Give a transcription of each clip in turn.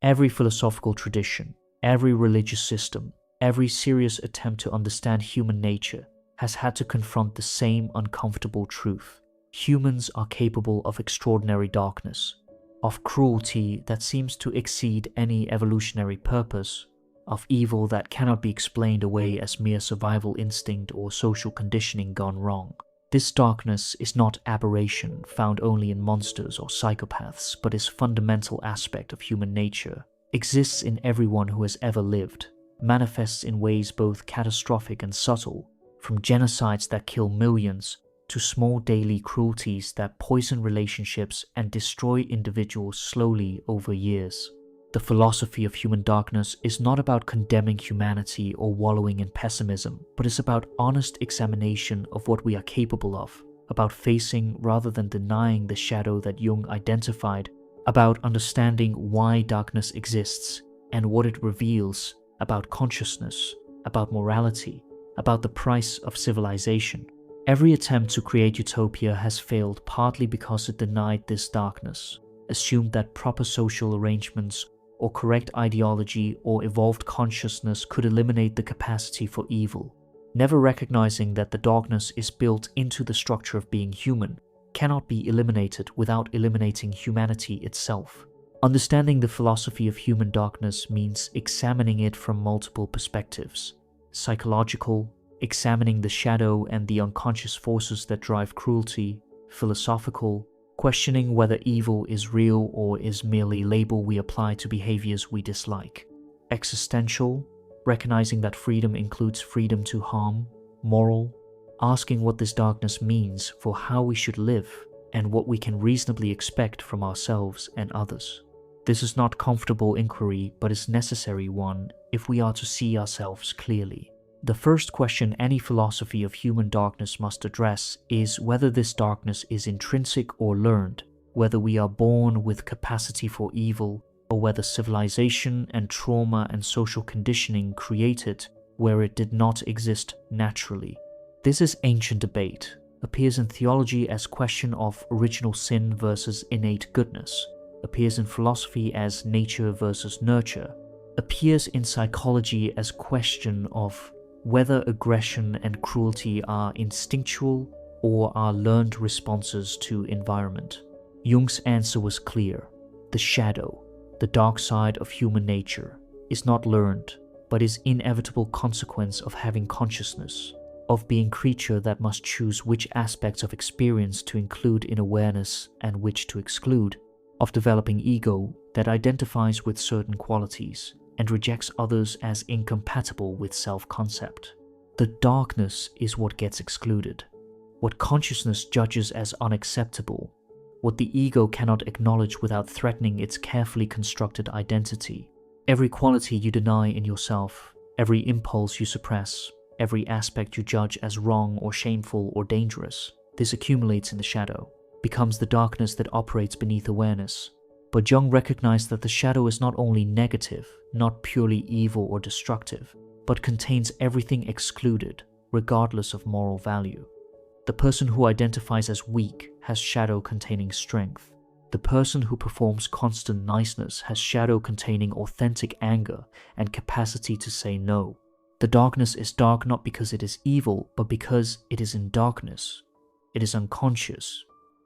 Every philosophical tradition, every religious system, every serious attempt to understand human nature has had to confront the same uncomfortable truth. Humans are capable of extraordinary darkness, of cruelty that seems to exceed any evolutionary purpose, of evil that cannot be explained away as mere survival instinct or social conditioning gone wrong. This darkness is not aberration found only in monsters or psychopaths, but is fundamental aspect of human nature, exists in everyone who has ever lived, manifests in ways both catastrophic and subtle, from genocides that kill millions to small daily cruelties that poison relationships and destroy individuals slowly over years. The philosophy of human darkness is not about condemning humanity or wallowing in pessimism, but is about honest examination of what we are capable of, about facing rather than denying the shadow that Jung identified, about understanding why darkness exists and what it reveals about consciousness, about morality, about the price of civilization. Every attempt to create utopia has failed partly because it denied this darkness, assumed that proper social arrangements or correct ideology or evolved consciousness could eliminate the capacity for evil, never recognizing that the darkness is built into the structure of being human, cannot be eliminated without eliminating humanity itself. Understanding the philosophy of human darkness means examining it from multiple perspectives: psychological, examining the shadow and the unconscious forces that drive cruelty; philosophical, questioning whether evil is real or is merely a label we apply to behaviors we dislike; existential, recognizing that freedom includes freedom to harm; moral, asking what this darkness means for how we should live and what we can reasonably expect from ourselves and others. This is not comfortable inquiry, but is necessary one if we are to see ourselves clearly. The first question any philosophy of human darkness must address is whether this darkness is intrinsic or learned, whether we are born with capacity for evil, or whether civilization and trauma and social conditioning create it where it did not exist naturally. This is ancient debate, appears in theology as question of original sin versus innate goodness, appears in philosophy as nature versus nurture, appears in psychology as question of whether aggression and cruelty are instinctual or are learned responses to environment. Jung's answer was clear. The shadow, the dark side of human nature, is not learned, but is inevitable consequence of having consciousness, of being creature that must choose which aspects of experience to include in awareness and which to exclude, of developing ego that identifies with certain qualities and rejects others as incompatible with self-concept. The darkness is what gets excluded, what consciousness judges as unacceptable, what the ego cannot acknowledge without threatening its carefully constructed identity. Every quality you deny in yourself, every impulse you suppress, every aspect you judge as wrong or shameful or dangerous, this accumulates in the shadow, becomes the darkness that operates beneath awareness. But Jung recognized that the shadow is not only negative, not purely evil or destructive, but contains everything excluded, regardless of moral value. The person who identifies as weak has shadow containing strength. The person who performs constant niceness has shadow containing authentic anger and capacity to say no. The darkness is dark not because it is evil, but because it is in darkness. It is unconscious,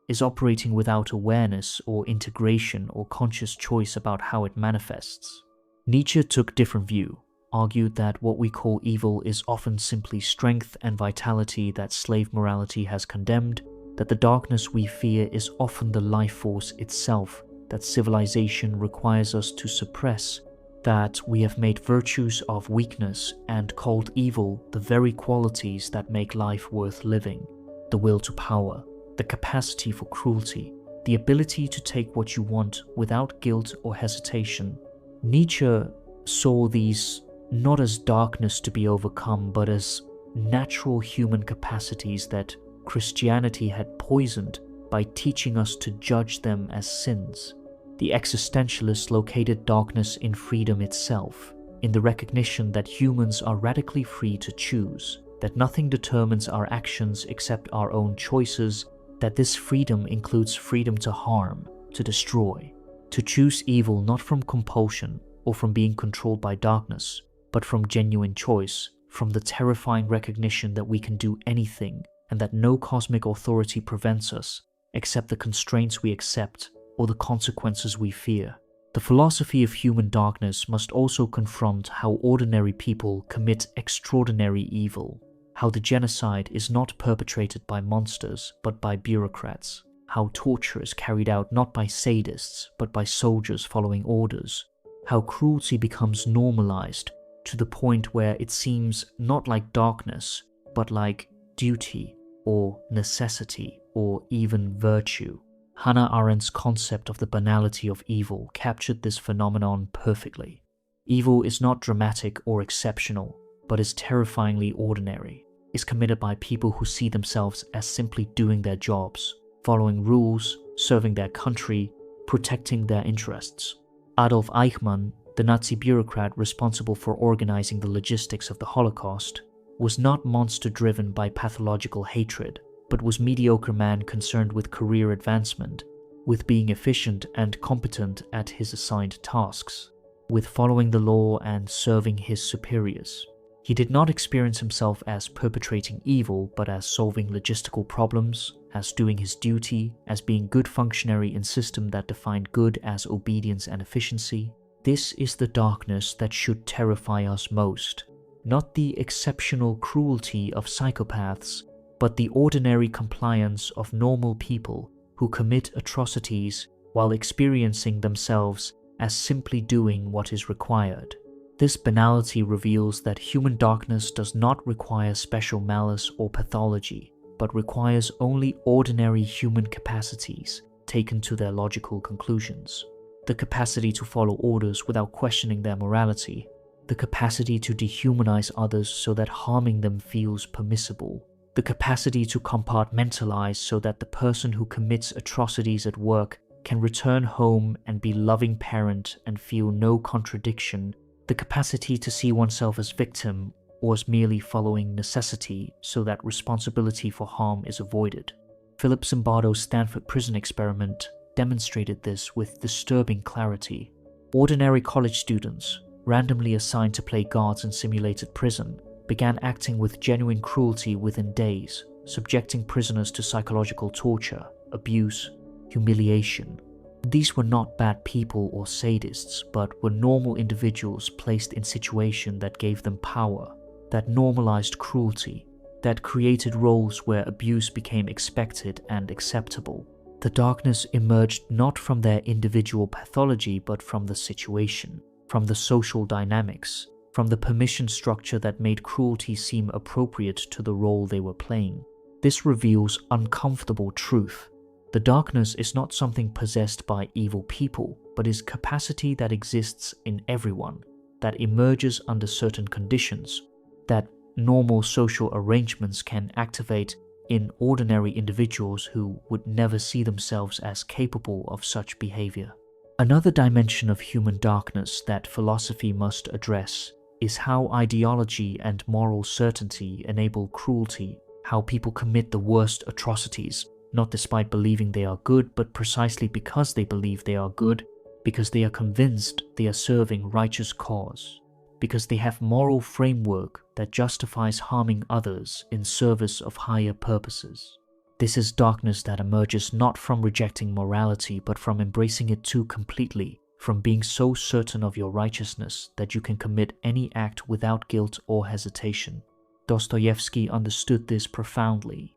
is operating without awareness or integration or conscious choice about how it manifests. Nietzsche took a different view, argued that what we call evil is often simply strength and vitality that slave morality has condemned, that the darkness we fear is often the life force itself that civilization requires us to suppress, that we have made virtues of weakness and called evil the very qualities that make life worth living: the will to power, the capacity for cruelty, the ability to take what you want without guilt or hesitation. Nietzsche saw these not as darkness to be overcome, but as natural human capacities that Christianity had poisoned by teaching us to judge them as sins. The existentialists located darkness in freedom itself, in the recognition that humans are radically free to choose, that nothing determines our actions except our own choices, that this freedom includes freedom to harm, to destroy. to choose evil not from compulsion or from being controlled by darkness, but from genuine choice, from the terrifying recognition that we can do anything and that no cosmic authority prevents us except the constraints we accept or the consequences we fear. The philosophy of human darkness must also confront how ordinary people commit extraordinary evil, how the genocide is not perpetrated by monsters but by bureaucrats, how torture is carried out not by sadists but by soldiers following orders, how cruelty becomes normalized to the point where it seems not like darkness but like duty or necessity or even virtue. Hannah Arendt's concept of the banality of evil captured this phenomenon perfectly. Evil is not dramatic or exceptional, but is terrifyingly ordinary, is committed by people who see themselves as simply doing their jobs, following rules, serving their country, protecting their interests. Adolf Eichmann, the Nazi bureaucrat responsible for organizing the logistics of the Holocaust, was not monster-driven by pathological hatred, but was mediocre man concerned with career advancement, with being efficient and competent at his assigned tasks, with following the law and serving his superiors. He did not experience himself as perpetrating evil, but as solving logistical problems, as doing his duty, as being good functionary in system that defined good as obedience and efficiency. This is the darkness that should terrify us most, not the exceptional cruelty of psychopaths, but the ordinary compliance of normal people who commit atrocities while experiencing themselves as simply doing what is required. This banality reveals that human darkness does not require special malice or pathology, but requires only ordinary human capacities taken to their logical conclusions. The capacity to follow orders without questioning their morality, the capacity to dehumanize others so that harming them feels permissible, the capacity to compartmentalize so that the person who commits atrocities at work can return home and be a loving parent and feel no contradiction, the capacity to see oneself as victim or as merely following necessity so that responsibility for harm is avoided. Philip Zimbardo's Stanford prison experiment demonstrated this with disturbing clarity. Ordinary college students, randomly assigned to play guards in simulated prison, began acting with genuine cruelty within days, subjecting prisoners to psychological torture, abuse, humiliation. These were not bad people or sadists, but were normal individuals placed in situations that gave them power, that normalized cruelty, that created roles where abuse became expected and acceptable. The darkness emerged not from their individual pathology but from the situation, from the social dynamics, from the permission structure that made cruelty seem appropriate to the role they were playing. This reveals uncomfortable truth. The darkness is not something possessed by evil people, but is capacity that exists in everyone, that emerges under certain conditions, that normal social arrangements can activate in ordinary individuals who would never see themselves as capable of such behavior. Another dimension of human darkness that philosophy must address is how ideology and moral certainty enable cruelty, how people commit the worst atrocities, not despite believing they are good, but precisely because they believe they are good, because they are convinced they are serving righteous cause, because they have moral framework that justifies harming others in service of higher purposes. This is darkness that emerges not from rejecting morality, but from embracing it too completely, from being so certain of your righteousness that you can commit any act without guilt or hesitation. Dostoevsky understood this profoundly.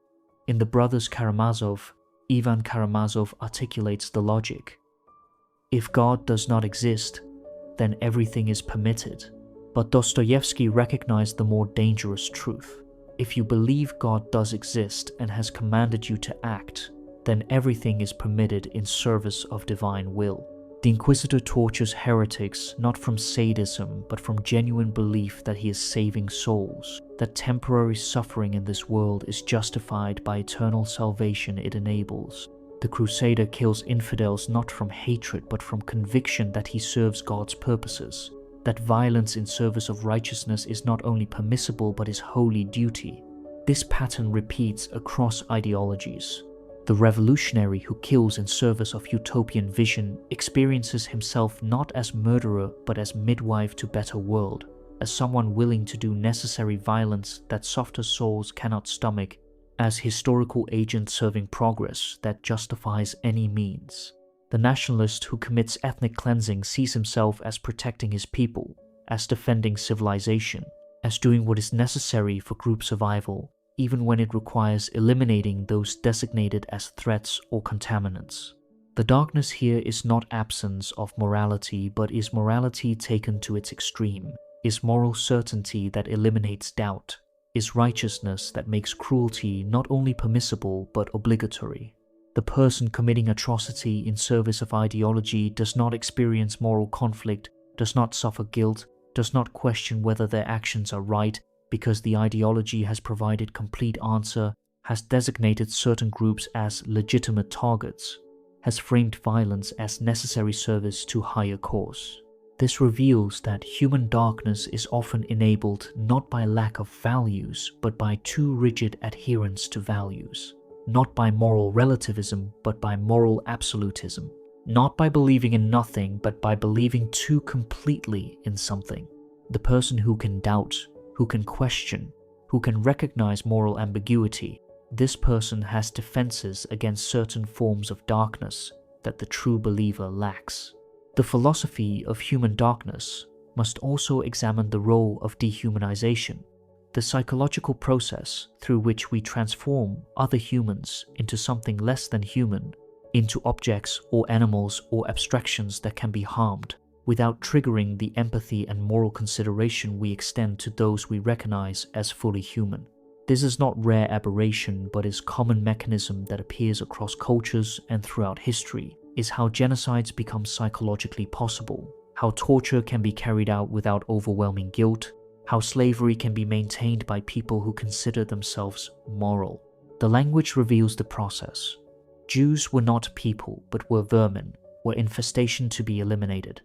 In The Brothers Karamazov, Ivan Karamazov articulates the logic. If God does not exist, then everything is permitted. But Dostoevsky recognized the more dangerous truth. If you believe God does exist and has commanded you to act, then everything is permitted in service of divine will. The Inquisitor tortures heretics not from sadism, but from genuine belief that he is saving souls, that temporary suffering in this world is justified by eternal salvation it enables. The Crusader kills infidels not from hatred, but from conviction that he serves God's purposes, that violence in service of righteousness is not only permissible but is holy duty. This pattern repeats across ideologies. The revolutionary who kills in service of utopian vision experiences himself not as murderer but as midwife to better world, as someone willing to do necessary violence that softer souls cannot stomach, as historical agent serving progress that justifies any means. The nationalist who commits ethnic cleansing sees himself as protecting his people, as defending civilization, as doing what is necessary for group survival, even when it requires eliminating those designated as threats or contaminants. The darkness here is not absence of morality, but is morality taken to its extreme, is moral certainty that eliminates doubt, is righteousness that makes cruelty not only permissible but obligatory. The person committing atrocity in service of ideology does not experience moral conflict, does not suffer guilt, does not question whether their actions are right because the ideology has provided complete answer, has designated certain groups as legitimate targets, has framed violence as necessary service to higher cause. This reveals that human darkness is often enabled not by lack of values, but by too rigid adherence to values. Not by moral relativism, but by moral absolutism. Not by believing in nothing, but by believing too completely in something. The person who can doubt, who can question, who can recognize moral ambiguity, this person has defenses against certain forms of darkness that the true believer lacks. The philosophy of human darkness must also examine the role of dehumanization, the psychological process through which we transform other humans into something less than human, into objects or animals or abstractions that can be harmed, without triggering the empathy and moral consideration we extend to those we recognize as fully human. This is not rare aberration, but is common mechanism that appears across cultures and throughout history, is how genocides become psychologically possible, how torture can be carried out without overwhelming guilt, how slavery can be maintained by people who consider themselves moral. The language reveals the process. Jews were not people, but were vermin, were infestation to be eliminated.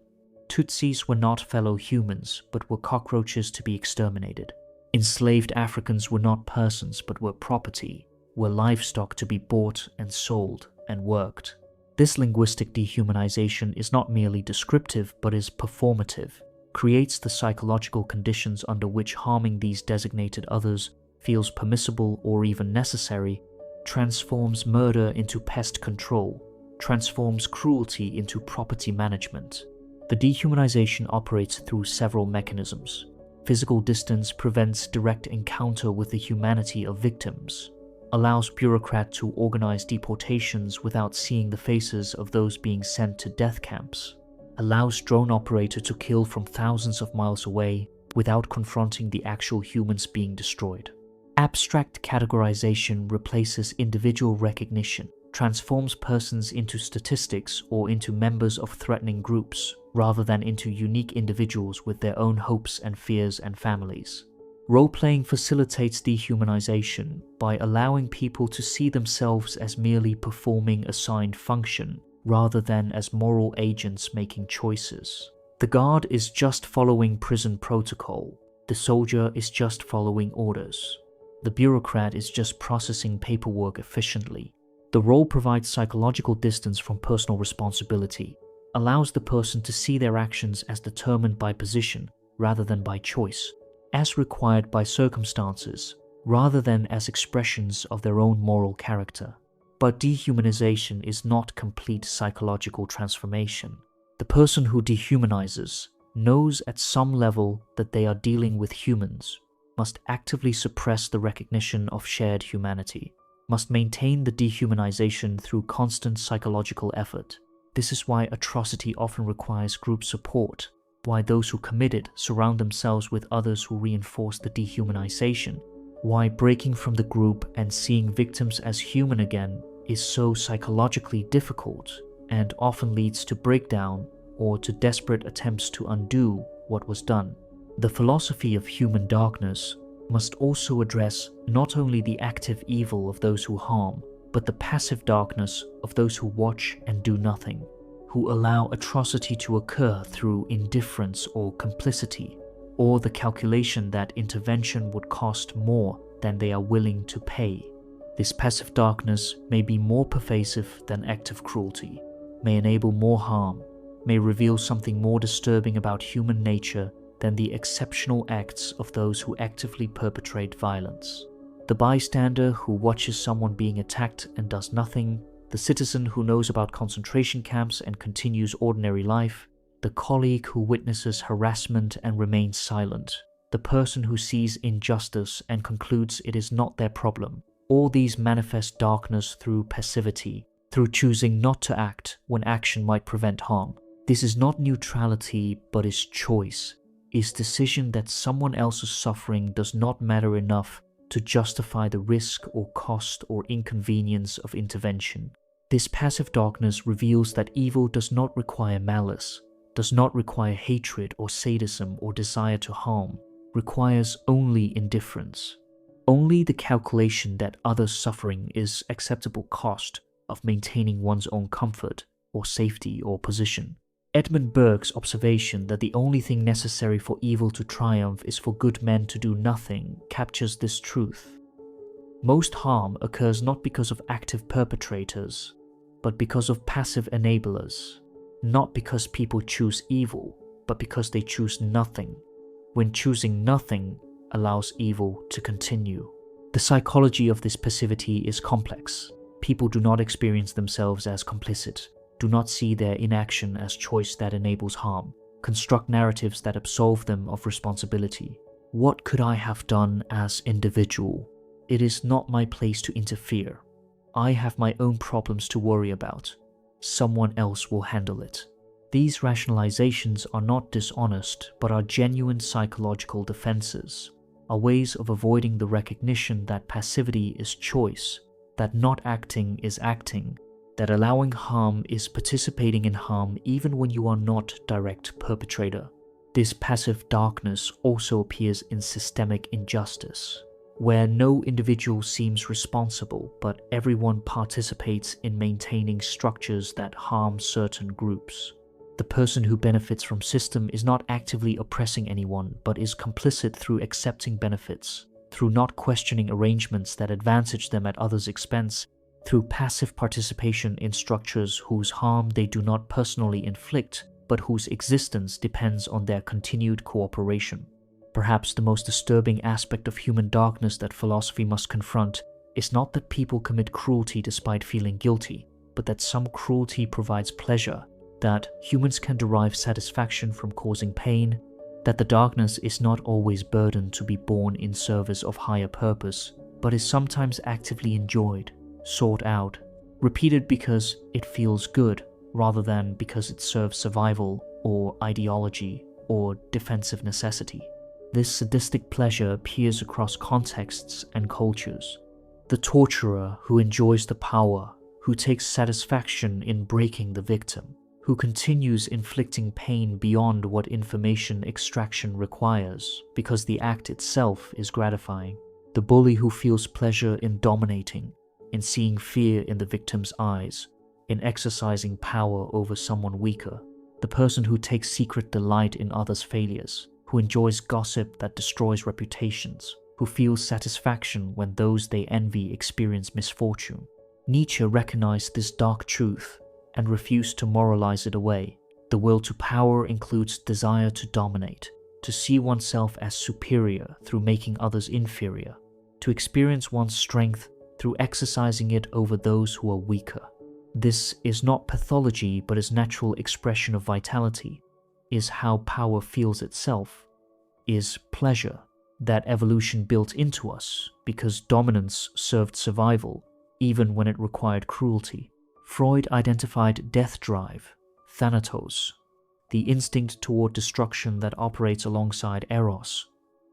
Tutsis were not fellow humans, but were cockroaches to be exterminated. Enslaved Africans were not persons, but were property, were livestock to be bought and sold and worked. This linguistic dehumanization is not merely descriptive, but is performative, creates the psychological conditions under which harming these designated others feels permissible or even necessary, transforms murder into pest control, transforms cruelty into property management. The dehumanization operates through several mechanisms. Physical distance prevents direct encounter with the humanity of victims, allows bureaucrat to organize deportations without seeing the faces of those being sent to death camps, allows drone operator to kill from thousands of miles away without confronting the actual humans being destroyed. Abstract categorization replaces individual recognition, transforms persons into statistics or into members of threatening groups, rather than into unique individuals with their own hopes and fears and families. Role-playing facilitates dehumanization by allowing people to see themselves as merely performing assigned function, rather than as moral agents making choices. The guard is just following prison protocol. The soldier is just following orders. The bureaucrat is just processing paperwork efficiently. The role provides psychological distance from personal responsibility, allows the person to see their actions as determined by position rather than by choice, as required by circumstances rather than as expressions of their own moral character. But dehumanization is not complete psychological transformation. The person who dehumanizes knows at some level that they are dealing with humans, must actively suppress the recognition of shared humanity, must maintain the dehumanization through constant psychological effort. This is why atrocity often requires group support, why those who commit it surround themselves with others who reinforce the dehumanization, why breaking from the group and seeing victims as human again is so psychologically difficult and often leads to breakdown or to desperate attempts to undo what was done. The philosophy of human darkness must also address not only the active evil of those who harm, but the passive darkness of those who watch and do nothing, who allow atrocity to occur through indifference or complicity, or the calculation that intervention would cost more than they are willing to pay. This passive darkness may be more pervasive than active cruelty, may enable more harm, may reveal something more disturbing about human nature than the exceptional acts of those who actively perpetrate violence. The bystander who watches someone being attacked and does nothing, the citizen who knows about concentration camps and continues ordinary life, the colleague who witnesses harassment and remains silent, the person who sees injustice and concludes it is not their problem. All these manifest darkness through passivity, through choosing not to act when action might prevent harm. This is not neutrality, but is choice, is decision that someone else's suffering does not matter enough to justify the risk or cost or inconvenience of intervention. This passive darkness reveals that evil does not require malice, does not require hatred or sadism or desire to harm, requires only indifference. Only the calculation that others' suffering is acceptable cost of maintaining one's own comfort or safety or position. Edmund Burke's observation that the only thing necessary for evil to triumph is for good men to do nothing captures this truth. Most harm occurs not because of active perpetrators, but because of passive enablers, not because people choose evil, but because they choose nothing, when choosing nothing allows evil to continue. The psychology of this passivity is complex. People do not experience themselves as complicit, do not see their inaction as choice that enables harm, construct narratives that absolve them of responsibility. What could I have done as individual? It is not my place to interfere. I have my own problems to worry about. Someone else will handle it. These rationalizations are not dishonest, but are genuine psychological defenses, are ways of avoiding the recognition that passivity is choice, that not acting is acting, that allowing harm is participating in harm even when you are not direct perpetrator. This passive darkness also appears in systemic injustice, where no individual seems responsible, but everyone participates in maintaining structures that harm certain groups. The person who benefits from system is not actively oppressing anyone, but is complicit through accepting benefits, through not questioning arrangements that advantage them at others' expense, through passive participation in structures whose harm they do not personally inflict, but whose existence depends on their continued cooperation. Perhaps the most disturbing aspect of human darkness that philosophy must confront is not that people commit cruelty despite feeling guilty, but that some cruelty provides pleasure, that humans can derive satisfaction from causing pain, that the darkness is not always burdened to be borne in service of higher purpose, but is sometimes actively enjoyed, sought out, repeated because it feels good rather than because it serves survival or ideology or defensive necessity. This sadistic pleasure appears across contexts and cultures. The torturer who enjoys the power, who takes satisfaction in breaking the victim, who continues inflicting pain beyond what information extraction requires because the act itself is gratifying. The bully who feels pleasure in dominating, in seeing fear in the victim's eyes, in exercising power over someone weaker. The person who takes secret delight in others' failures, who enjoys gossip that destroys reputations, who feels satisfaction when those they envy experience misfortune. Nietzsche recognized this dark truth and refused to moralize it away. The will to power includes desire to dominate, to see oneself as superior through making others inferior, to experience one's strength through exercising it over those who are weaker. This is not pathology, but is natural expression of vitality, is how power feels itself, is pleasure, that evolution built into us because dominance served survival even when it required cruelty. Freud identified death drive, thanatos, the instinct toward destruction that operates alongside eros,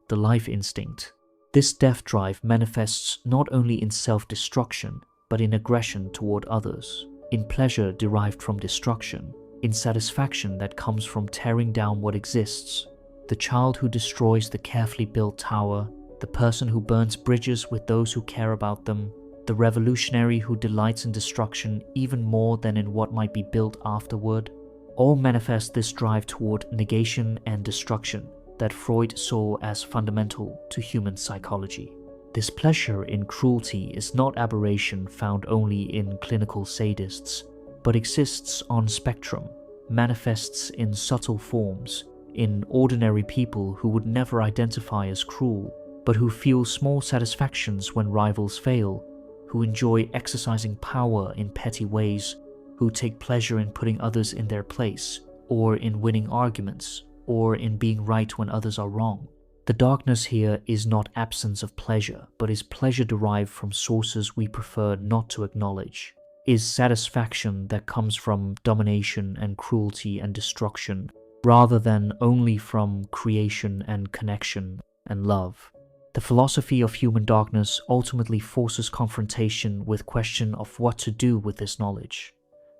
the life instinct. This death drive manifests not only in self-destruction, but in aggression toward others, in pleasure derived from destruction, in satisfaction that comes from tearing down what exists. The child who destroys the carefully built tower, the person who burns bridges with those who care about them, the revolutionary who delights in destruction even more than in what might be built afterward, all manifest this drive toward negation and destruction that Freud saw as fundamental to human psychology. This pleasure in cruelty is not aberration found only in clinical sadists, but exists on spectrum, manifests in subtle forms, in ordinary people who would never identify as cruel, but who feel small satisfactions when rivals fail, who enjoy exercising power in petty ways, who take pleasure in putting others in their place, or in winning arguments, or in being right when others are wrong. The darkness here is not absence of pleasure, but is pleasure derived from sources we prefer not to acknowledge, is satisfaction that comes from domination and cruelty and destruction, rather than only from creation and connection and love. The philosophy of human darkness ultimately forces confrontation with question of what to do with this knowledge,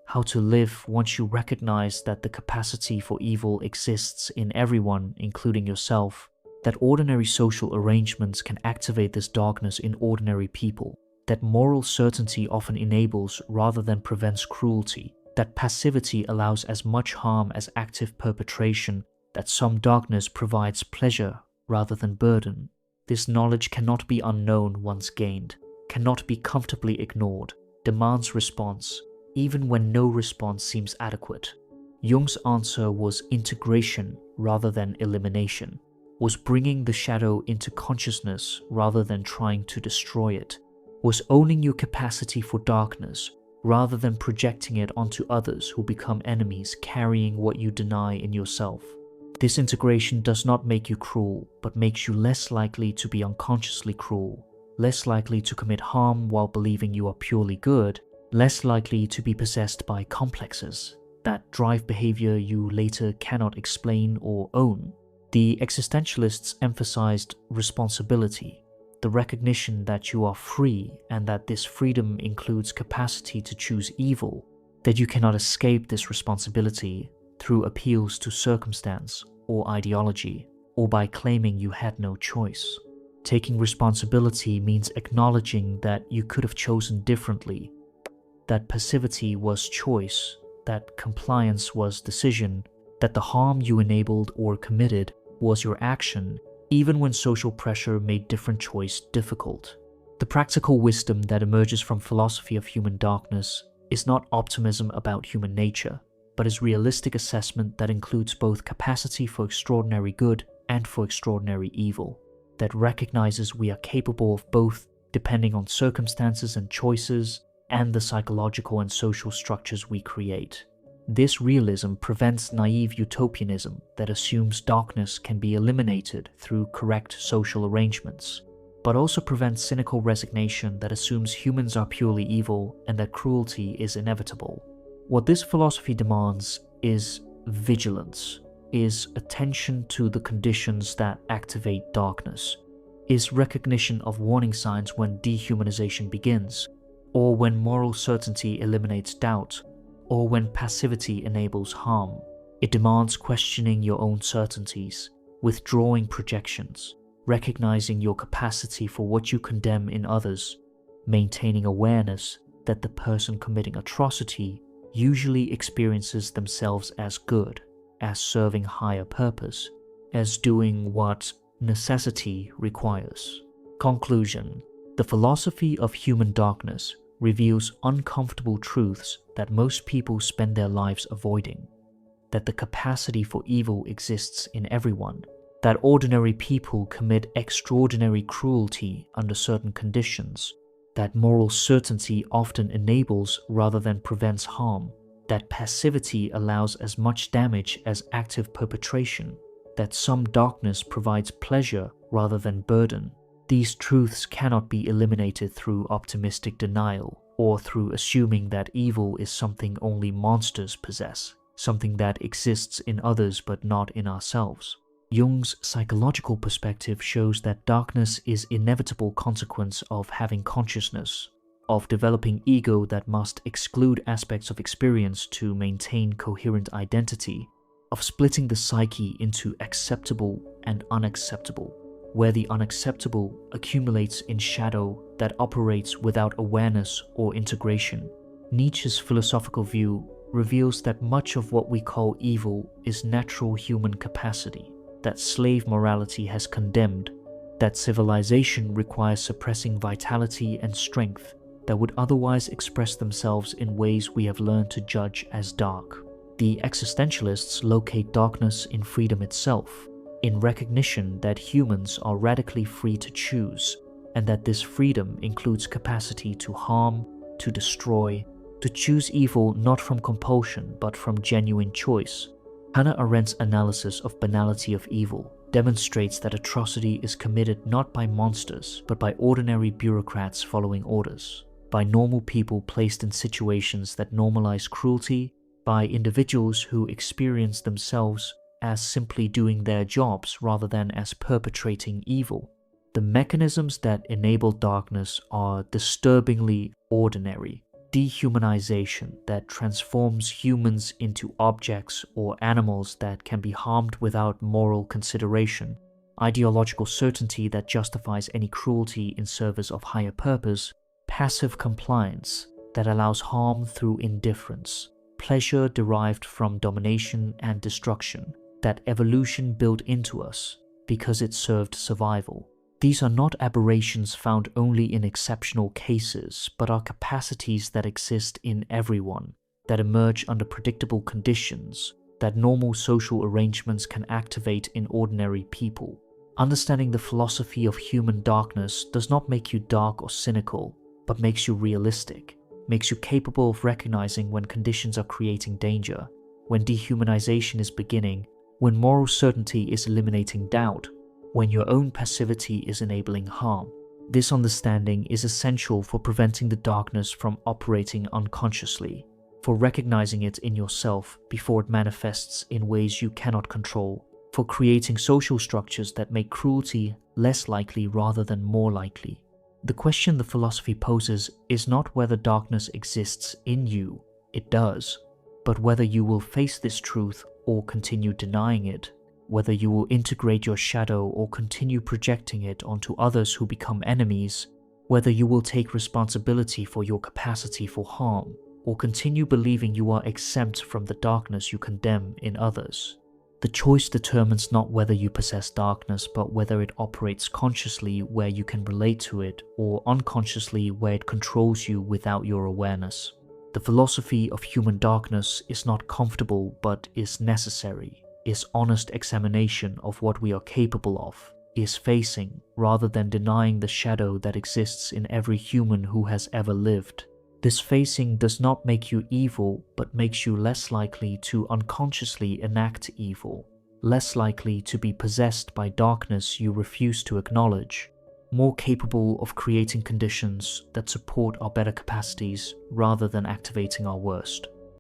how to live once you recognize that the capacity for evil exists in everyone, including yourself, that ordinary social arrangements can activate this darkness in ordinary people, that moral certainty often enables rather than prevents cruelty, that passivity allows as much harm as active perpetration, that some darkness provides pleasure rather than burden. This knowledge cannot be unknown once gained, cannot be comfortably ignored, demands response, even when no response seems adequate. Jung's answer was integration rather than elimination, was bringing the shadow into consciousness rather than trying to destroy it, was owning your capacity for darkness rather than projecting it onto others who become enemies carrying what you deny in yourself. This integration does not make you cruel, but makes you less likely to be unconsciously cruel, less likely to commit harm while believing you are purely good, less likely to be possessed by complexes that drive behavior you later cannot explain or own. The existentialists emphasized responsibility, the recognition that you are free and that this freedom includes capacity to choose evil, that you cannot escape this responsibility through appeals to circumstance or ideology, or by claiming you had no choice. Taking responsibility means acknowledging that you could have chosen differently, that passivity was choice, that compliance was decision, that the harm you enabled or committed was your action, even when social pressure made different choice difficult. The practical wisdom that emerges from philosophy of human darkness is not optimism about human nature, but is realistic assessment that includes both capacity for extraordinary good and for extraordinary evil, that recognizes we are capable of both depending on circumstances and choices and the psychological and social structures we create. This realism prevents naive utopianism that assumes darkness can be eliminated through correct social arrangements, but also prevents cynical resignation that assumes humans are purely evil and that cruelty is inevitable. What this philosophy demands is vigilance, is attention to the conditions that activate darkness, is recognition of warning signs when dehumanization begins, or when moral certainty eliminates doubt, or when passivity enables harm. It demands questioning your own certainties, withdrawing projections, recognizing your capacity for what you condemn in others, maintaining awareness that the person committing atrocity usually experiences themselves as good, as serving higher purpose, as doing what necessity requires. Conclusion: the philosophy of human darkness reveals uncomfortable truths that most people spend their lives avoiding, that the capacity for evil exists in everyone, that ordinary people commit extraordinary cruelty under certain conditions, that moral certainty often enables rather than prevents harm, that passivity allows as much damage as active perpetration, that some darkness provides pleasure rather than burden. These truths cannot be eliminated through optimistic denial or through assuming that evil is something only monsters possess, something that exists in others but not in ourselves. Jung's psychological perspective shows that darkness is inevitable consequence of having consciousness, of developing ego that must exclude aspects of experience to maintain coherent identity, of splitting the psyche into acceptable and unacceptable, where the unacceptable accumulates in shadow that operates without awareness or integration. Nietzsche's philosophical view reveals that much of what we call evil is natural human capacity, that slave morality has condemned, that civilization requires suppressing vitality and strength that would otherwise express themselves in ways we have learned to judge as dark. The existentialists locate darkness in freedom itself, in recognition that humans are radically free to choose, and that this freedom includes capacity to harm, to destroy, to choose evil not from compulsion but from genuine choice. Hannah Arendt's analysis of banality of evil demonstrates that atrocity is committed not by monsters but by ordinary bureaucrats following orders, by normal people placed in situations that normalize cruelty, by individuals who experience themselves as simply doing their jobs rather than as perpetrating evil. The mechanisms that enable darkness are disturbingly ordinary. Dehumanization that transforms humans into objects or animals that can be harmed without moral consideration. Ideological certainty that justifies any cruelty in service of higher purpose. Passive compliance that allows harm through indifference. Pleasure derived from domination and destruction that evolution built into us because it served survival. These are not aberrations found only in exceptional cases, but are capacities that exist in everyone, that emerge under predictable conditions, that normal social arrangements can activate in ordinary people. Understanding the philosophy of human darkness does not make you dark or cynical, but makes you realistic, makes you capable of recognizing when conditions are creating danger, when dehumanization is beginning, when moral certainty is eliminating doubt, when your own passivity is enabling harm. This understanding is essential for preventing the darkness from operating unconsciously, for recognizing it in yourself before it manifests in ways you cannot control, for creating social structures that make cruelty less likely rather than more likely. The question the philosophy poses is not whether darkness exists in you, it does, but whether you will face this truth or continue denying it, whether you will integrate your shadow or continue projecting it onto others who become enemies, whether you will take responsibility for your capacity for harm, or continue believing you are exempt from the darkness you condemn in others. The choice determines not whether you possess darkness, but whether it operates consciously where you can relate to it, or unconsciously where it controls you without your awareness. The philosophy of human darkness is not comfortable but is necessary, is honest examination of what we are capable of, is facing rather than denying the shadow that exists in every human who has ever lived. This facing does not make you evil, but makes you less likely to unconsciously enact evil, less likely to be possessed by darkness you refuse to acknowledge, more capable of creating conditions that support our better capacities rather than activating our worst.